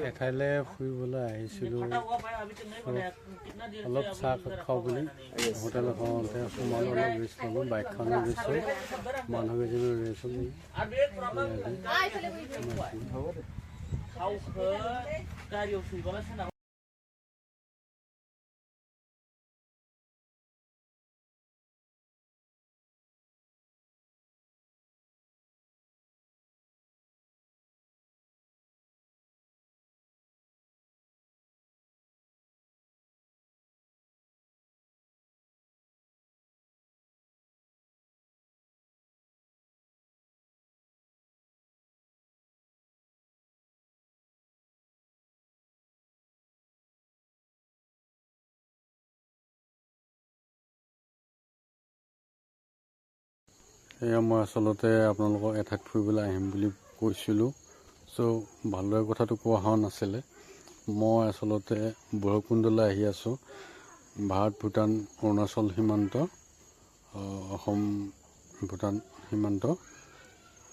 এঠাইলৈ ফুৰিবলৈ আহিছিলোঁ অলপ চাহ খাওঁ বুলি হোটেল এখনতে সোমালোঁ অলপ ৰেষ্ট ল'লোঁ বাইকখনো ৰেষ্ট হ'ল মানুহকেইজনো ৰেষ্ট হ'ল এয়া মই আচলতে আপোনালোকক এঠাইত ফুৰিবলৈ আহিম বুলি কৈছিলোঁ চ' ভালদৰে কথাটো কোৱা হোৱা নাছিলে মই আচলতে ভৈৰৱকুণ্ডলৈ আহি আছোঁ ভাৰত ভূটান অৰুণাচল সীমান্ত অসম ভূটান সীমান্ত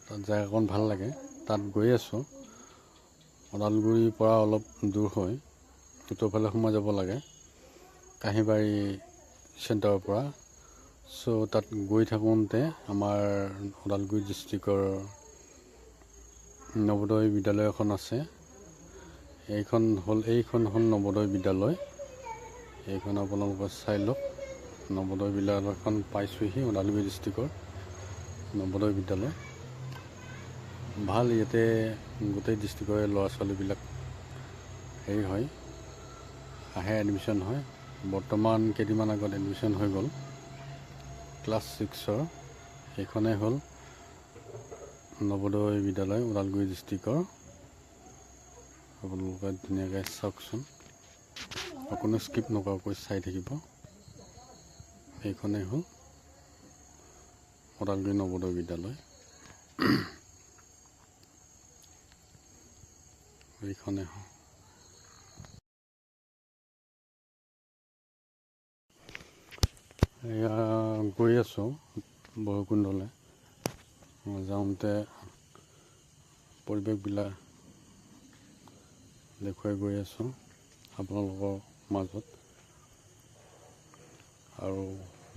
তাত জেগাকণ ভাল লাগে তাত গৈ আছোঁ ওদালগুৰিৰ পৰা অলপ দূৰ হৈ উত্তৰফালে সোমাই যাব লাগে কাহিবাৰী চেণ্টাৰৰ পৰা চ' তাত গৈ থাকোঁতে আমাৰ ওদালগুৰি ডিষ্ট্ৰিক্টৰ নৱোদয় বিদ্যালয় এখন আছে এইখন হ'ল নৱোদয় বিদ্যালয় এইখন আপোনালোকে চাই লওক নৱোদয় বিদ্যালয়খন পাইছোঁহি ওদালগুৰি ডিষ্ট্ৰিক্টৰ নৱোদয় বিদ্যালয় ভাল ইয়াতে গোটেই ডিষ্ট্ৰিক্টৰে ল'ৰা ছোৱালীবিলাক হেৰি হয় আহে এডমিশ্যন হয় বৰ্তমান কেইদিনমান আগত এডমিশ্যন হৈ গ'ল ক্লাছ 6ৰ এইখনেই হ'ল নৱোদয় বিদ্যালয় ওদালগুৰি ডিষ্ট্ৰিক্টৰ আপোনালোকে ধুনীয়াকৈ চাওকচোন অকণো স্কিপ নকৰাকৈ চাই থাকিব এইখনেই হ'ল ওদালগুৰি নৱোদয় বিদ্যালয় এইখনেই হ'ল এয়া গৈ আছোঁ ভৈৰৱকুণ্ডলৈ যাওঁতে পৰিৱেশবিলাক দেখুৱাই গৈ আছোঁ আপোনালোকৰ মাজত আৰু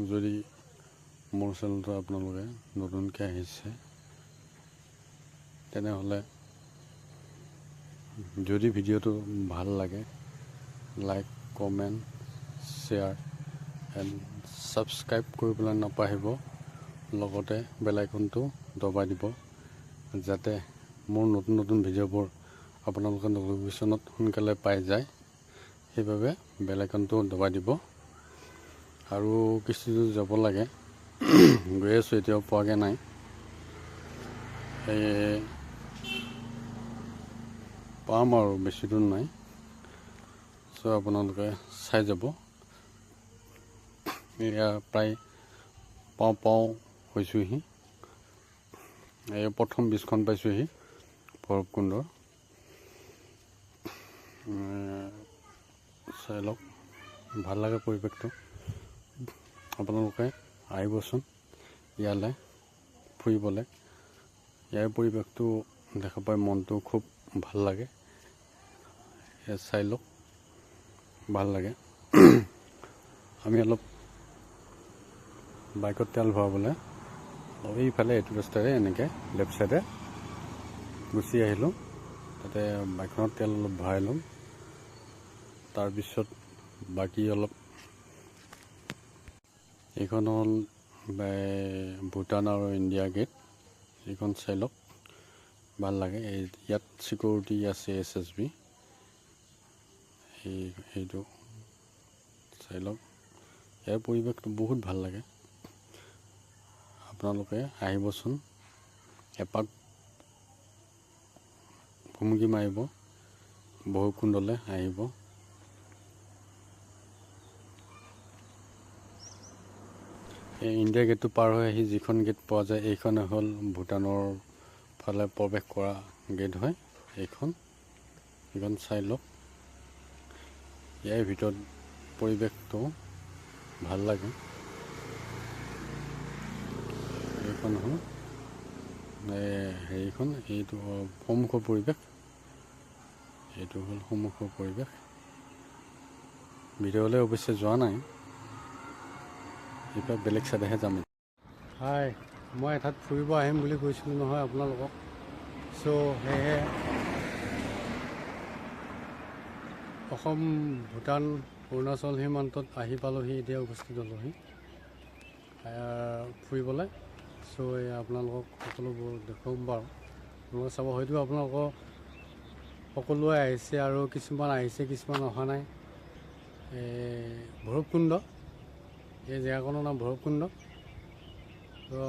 যদি মোৰ চেনেলটো আপোনালোকে নতুনকৈ আহিছে তেনেহ'লে যদি ভিডিঅ'টো ভাল লাগে like comment share and subscribe কৰিবলৈ নাপাহৰিব লগতে বেল আইকনটো দবাই দিব যাতে মোৰ নতুন নতুন ভিডিঅ'বোৰ আপোনালোকে নটিফিকেশ্যনত সোনকালে পাই যায় সেইবাবে বেল আইকনটো দবাই দিব আৰু কিছু দূৰ যাব লাগে গৈ আছোঁ এতিয়াও পোৱাগৈ নাই পাম আৰু বেছি দূৰ নাই চ' আপোনালোকে চাই যাব এয়া প্ৰায় পাওঁ হৈছোঁহি এই প্ৰথম বীজখন পাইছোঁহি ভৈৰৱকুণ্ডৰ চাই লওক ভাল লাগে পৰিৱেশটো আপোনালোকে আহিবচোন ইয়ালৈ ফুৰিবলৈ ইয়াৰ পৰিৱেশটো দেখা পাই মনটো খুব ভাল লাগে চাই লওক ভাল লাগে আমি অলপ বাইকত তেল ভৰাবলৈ এইফালে এইটো ৰাস্তাৰে এনেকৈ লেফ্ট ছাইডে গুচি আহিলোঁ তাতে বাইকখনত তেল অলপ ভৰাই ল'ম তাৰপিছত বাকী অলপ এইখন হ'ল ভূটান আৰু ইণ্ডিয়া গেট এইখন চাই লওক ভাল লাগে ইয়াত চিকিউৰিটি আছে SSB সেইটো চাই লওক ইয়াৰ পৰিৱেশটো বহুত ভাল লাগে আপোনালোকে আহিবচোন এপাক ভুমুকি মাৰিব ভৈৰৱকুণ্ডলৈ আহিব এই ইণ্ডিয়া গেটটো পাৰ হৈ আহি যিখন গেট পোৱা যায় এইখনে হ'ল ভূটানৰ ফালে প্ৰৱেশ কৰা গেট হয় এইখন চাই লওক ইয়াৰ ভিতৰত পৰিৱেশটো ভাল লাগে এইখন হ'ল হেৰিখন এইটো সন্মুখৰ পৰিৱেশ এইটো হ'ল সন্মুখৰ পৰিৱেশ। ভিতৰলৈ অৱশ্যে যোৱা নাই, এইবাৰ বেলেগ চাইডেহে যাম। হাই, মই এঠাইত ফুৰিব আহিম বুলি কৈছিলোঁ নহয় আপোনালোকক। চ' সেয়েহে অসম, ভূটান, অৰুণাচল সীমান্তত আহি পালোহি, এতিয়া উপস্থিত হ'লোহি ফুৰিবলৈ। চ' আপোনালোকক সকলোবোৰ দেখুৱাম বাৰু। আপোনালোকে চাব, হয়তো আপোনালোকৰ সকলোৱে আহিছে আৰু কিছুমান আহিছে, কিছুমান অহা নাই। ভৈৰৱকুণ্ড, এই জেগাখনৰ নাম ভৈৰৱকুণ্ড। তো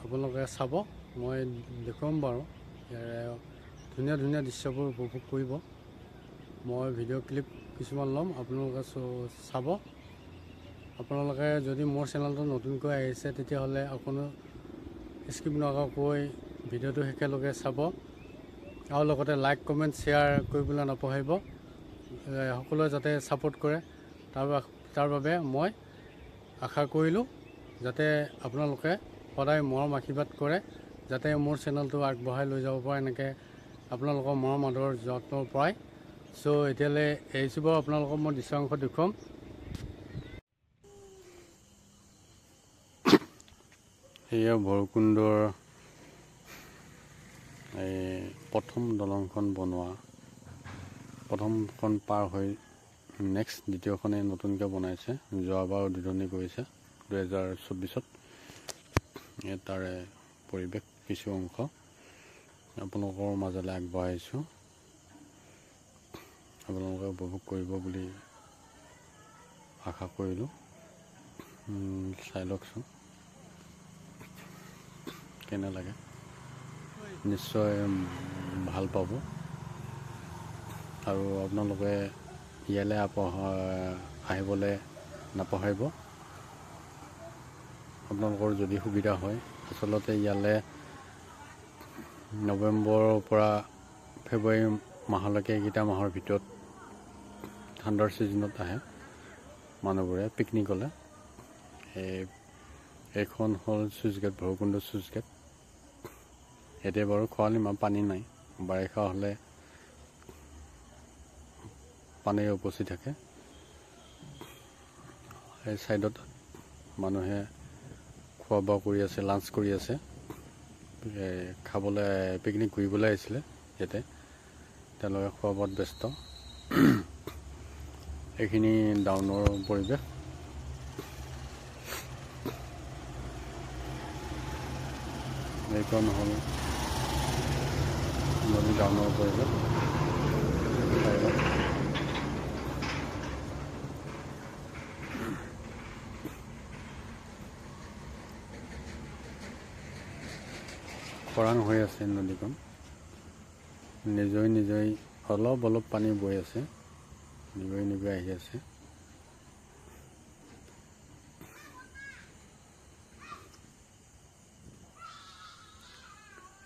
আপোনালোকে চাব, মই দেখুৱাম বাৰু। ইয়াৰে ধুনীয়া ধুনীয়া দৃশ্যবোৰ উপভোগ কৰিব। মই ভিডিঅ' ক্লিপ কিছুমান ল'ম, আপোনালোকে চাব। আপোনালোকে যদি মোৰ চেনেলটো নতুনকৈ আহিছে তেতিয়াহ'লে অকণো স্কিপ নকৰাকৈ ভিডিঅ'টো শেষলৈকে চাব আৰু লগতে লাইক, কমেণ্ট, শ্বেয়াৰ কৰিবলৈ নাপাহৰিব। সকলোৱে যাতে ছাপোৰ্ট কৰে তাৰ বাবে মই আশা কৰিলোঁ, যাতে আপোনালোকে সদায় মৰম আশীৰ্বাদ কৰে, যাতে মোৰ চেনেলটো আগবঢ়াই লৈ যাব পাৰে এনেকৈ আপোনালোকৰ মৰম আদৰৰ যত্নৰ পৰাই। চ' এতিয়ালৈ এৰিছোঁ বাৰু, আপোনালোকক মই দৃশ্যাংশ দেখুৱাম। সেয়া ভৈৰৱকুণ্ডৰ এই প্ৰথম দলংখন বনোৱা, প্ৰথমখন পাৰ হৈ নেক্সট দ্বিতীয়খনে নতুনকৈ বনাইছে। যোৱাবাৰ উদ্বোধনী কৰিছে 2024-ত। তাৰে পৰিৱেশ কিছু অংশ আপোনালোকৰ মাজলৈ আগবঢ়াইছোঁ, আপোনালোকে উপভোগ কৰিব বুলি আশা কৰিলোঁ। চাই লওকচোন কেনে লাগে, নিশ্চয় ভাল পাব। আৰু আপোনালোকে ইয়ালৈ আহিবলৈ নাপাহৰিব। আপোনালোকৰ যদি সুবিধা হয়, আচলতে ইয়ালৈ নৱেম্বৰৰ পৰা ফেব্ৰুৱাৰী মাহলৈকে, এইকেইটা মাহৰ ভিতৰত ঠাণ্ডাৰ ছিজনত আহে মানুহবোৰে পিকনিকলৈ। এইখন হ'ল চুইচ গেট, ভৈৰৱকুণ্ড চুইচ গেট। এতিয়া বাৰু খৰালি মাহ, পানী নাই। বাৰিষা হ'লে পানীৰ উপচি থাকে। এই ছাইডত মানুহে খোৱা বোৱা কৰি আছে, লাঞ্চ কৰি আছে, খাবলৈ পিকনিক কৰিবলৈ আহিছিলে ইয়াতে। তেওঁলোকে খোৱা বোৱাত ব্যস্ত। এইখিনি ডাউনৰ পৰিৱেশ। এইখন হ'ল নদী ডাউনৰ পৰিৱেশ। খৰাং হৈ আছে নদীখন, নিজেই অলপ অলপ পানী বৈ আছে, নিজেই আহি আছে।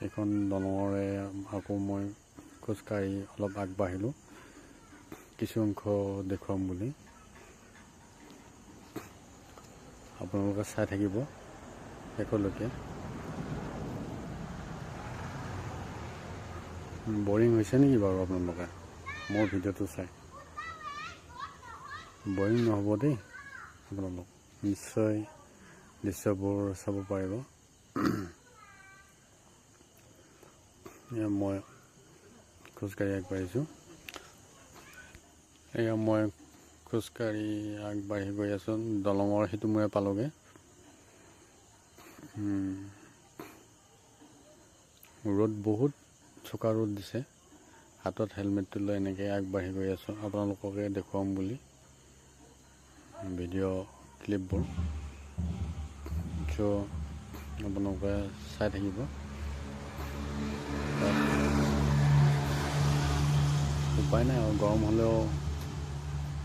এইখন দলঙৰে আকৌ মই খোজকাঢ়ি অলপ আগবাঢ়িলোঁ কিছু অংশ দেখুৱাম বুলি। আপোনালোকে চাই থাকিব শেষলৈকে। বৰিং হৈছে নেকি বাৰু আপোনালোকে মোৰ ভিডিঅ'টো চাই? বৰিং নহ'ব দেই, আপোনালোক নিশ্চয় দৃশ্যবোৰ চাব পাৰিব। মই খোজকাঢ়ি আগবাঢ়িছোঁ। এয়া মই খোজকাঢ়ি আগবাঢ়ি গৈ আছোঁ, দলঙৰ সিটো মূৰে পালোগৈ। ৰ'দ বহুত চোকা ৰ'দ দিছে। হাতত হেলমেটটো লৈ এনেকৈ আগবাঢ়ি গৈ আছোঁ, আপোনালোককে দেখুৱাম বুলি ভিডিঅ' ক্লিপবোৰ। চ' আপোনালোকে চাই থাকিব। উপায় নাই আৰু, গৰম হ'লেও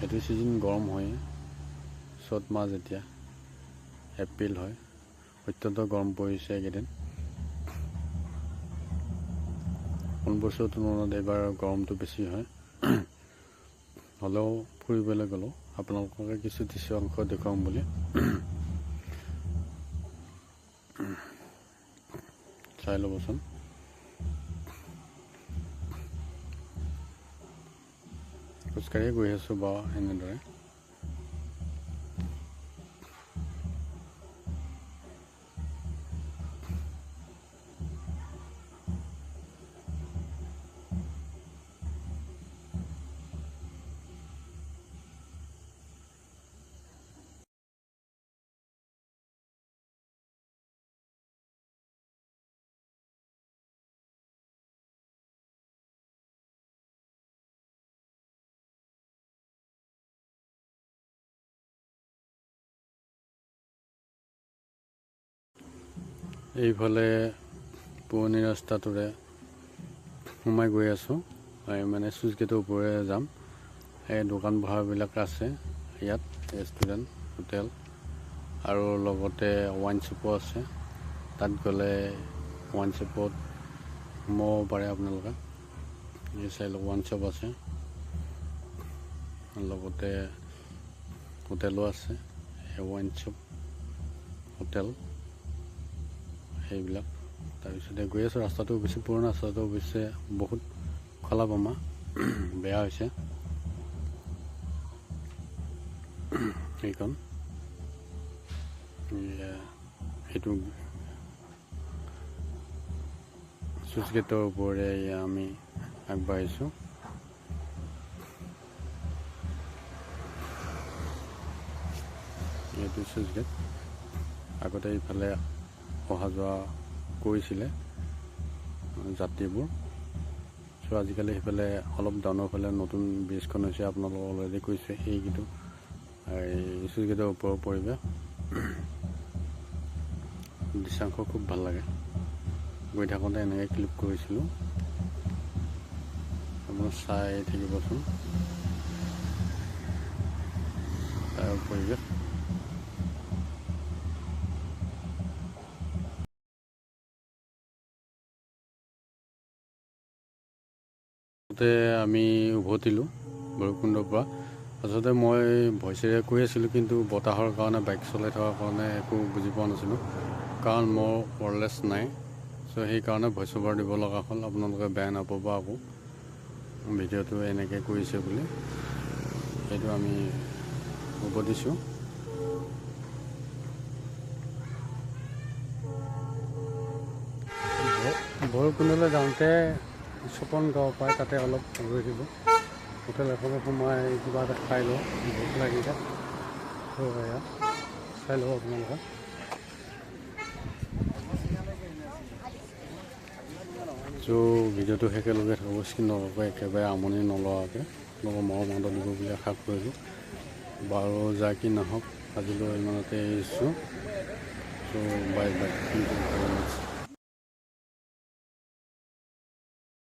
এইটো ছিজন গৰম হয়। চ'ত মাহ যেতিয়া এপ্ৰিল হয়, অত্যন্ত গৰম পৰিছে এইকেইদিন। কোন বছৰৰ তুলনাত এইবাৰ গৰমটো বেছি হয়। হ'লেও ফুৰিবলৈ গ'লোঁ, আপোনালোককে কিছু দৃশ্য অংশ দেখুৱাম বুলি। চাই ল'বচোন। খোজকাঢ়িয়ে গৈ আছোঁ বাৰু এনেদৰে। এইফালে পুৰণি ৰাস্তাটোৰে সোমাই গৈ আছোঁ, মানে চুইচ গেটৰ ওপৰেৰে যাম। এই দোকান পোহাৰবিলাক আছে ইয়াত, ৰেষ্টুৰেণ্ট, হোটেল আৰু লগতে ৱাইন শ্বপো আছে। তাত গ'লে ৱাইন শ্বপত সোমাব পাৰে আপোনালোকে। এই চাইডত ৱাইন শ্বপ আছে, লগতে হোটেলো আছে। ৱাইন শ্বপ, হোটেল সেইবিলাক। তাৰপিছতে গৈ আছোঁ। ৰাস্তাটো বেছি পুৰণা, ৰাস্তাটো অৱশ্যে বহুত খলা বমা, বেয়া হৈছে সেইখন। সেইটো চুইচ গেটৰ ওপৰে আমি আগবাঢ়িছোঁ। এইটো চুইচ গেট। আগতে ইফালে অহা যোৱা কৰিছিলে যাত্ৰীবোৰ। চ' আজিকালি সেইফালে অলপ ডাউনৰ ফালে নতুন ব্ৰিজখন হৈছে, আপোনালোকক অলৰেডি কৈছে। এইকেইটো এই চুইচ গেটৰ ওপৰৰ পৰিৱেশ দৃশ্যাংশ খুব ভাল লাগে। গৈ থাকোঁতে এনেকৈ ক্লিক কৰিছিলোঁ, আপুনি চাই থাকিবচোন তাৰ পৰিৱেশ। আমি উভতিলোঁ ভৈৰৱকুণ্ডৰ পৰা। আচলতে মই ভইচেৰে কৈ আছিলোঁ, কিন্তু বতাহৰ কাৰণে, বাইক চলাই থকাৰ কাৰণে একো বুজি পোৱা নাছিলোঁ, কাৰণ মোৰ ৱায়াৰলেছ নাই। চ' সেইকাৰণে ভইচ অভাৰ দিব লগা হ'ল। আপোনালোকে বেয়া নাপাব আকৌ, ভিডিঅ'টো এনেকৈ কৰিছে বুলি। সেইটো আমি উভতিছোঁ। ভৈৰৱকুণ্ডলৈ যাওঁতে চপন গাঁও পায়, তাতে অলপ ৰৈছিলোঁ। হোটেল এখনত সোমাই কিবা এটা খাই লওঁ, ভোক লাগিছে। এয়া চাই লওঁ আপোনালোকে। চ' ভিডিঅ'টো একেলগে থাকোঁ, স্ক্ৰীন নকৰাকৈ, একেবাৰে আমনি নলোৱাকৈ আপোনালোকৰ মৰম আদৰ দিব বুলি আশা কৰিলোঁ। বাৰু যা কি নহওক, আজিলৈ ইমানতে এৰিছোঁ। চ' বাই বাই।